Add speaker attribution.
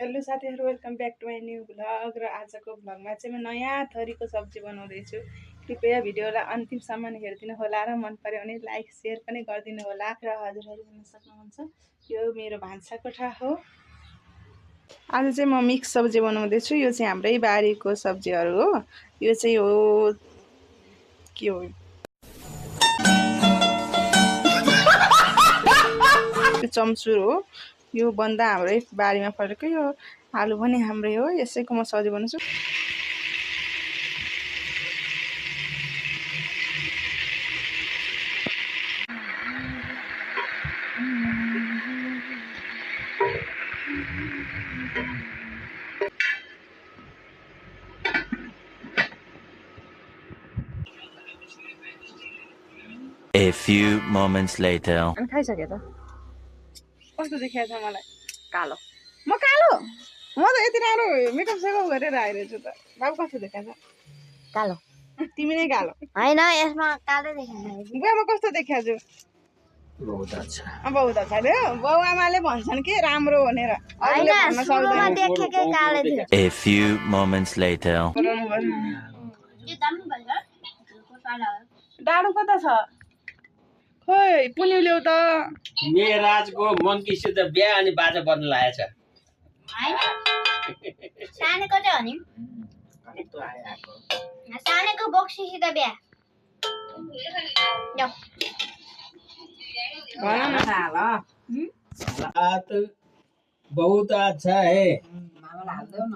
Speaker 1: Hello साथीहरु, welcome back to my new vlog. र आजको भ्लगमा चाहिँ म नयाँ थरीको सब्जी बनाउँदैछु। कृपया भिडियोलाई अन्तिमसम्म हेरिदिनु होला र मन पर्यो भने लाइक शेयर पनि गरिदिनु होला। र हजुरहरु हेर्न सक्नुहुन्छ यो मेरो भान्सा कोठा हो। आज चाहिँ म मिक्स सब्जी बनाउँदैछु। यो चाहिँ हाम्रै बारीको सब्जीहरु हो। यो चाहिँ हो के हो चम्चुर हो। यो बन्दा हाम्रै बारीमा फलेको। यो आलु पनि हाम्रै हो। यसैको म सब्जी बनाउँछु।
Speaker 2: A few moments later.
Speaker 1: अनि खाइसके त कस्तो देखिया छ मलाई? कालो। म कालो? म त यति राम्रो मेकअप सेकअप गरेर आइरहेछु त। बाबु कस्तो देखिया छ?
Speaker 3: कालो।
Speaker 1: तिमी नै कालो।
Speaker 3: हैन यसमा कालो देखिन्छ।
Speaker 1: बुवा म कस्तो देखिया छु?
Speaker 2: बहुत अच्छा।
Speaker 1: बहुत अच्छा रे। बाउ आमाले भन्छन् कि राम्रो भनेर। अरूले भन्न
Speaker 3: हैन सुरुमा
Speaker 1: सक्दैन।
Speaker 3: देखेकै कालो थियो।
Speaker 2: A few moments later.
Speaker 3: यो दामी भन्छ।
Speaker 1: डाडु कता छ? खोइ पुन्यु ल्याउ त।
Speaker 4: मेराजको मन्कीसित बिहा अनि बाजा बज्न लागेछ।
Speaker 3: हैन सानेको चाहिँ हो नि। सानेको बक्सीसित बिहा। जाऊ
Speaker 1: भन न
Speaker 4: हाल बात बहुत अच्छा है।
Speaker 5: मामा हाल दो न।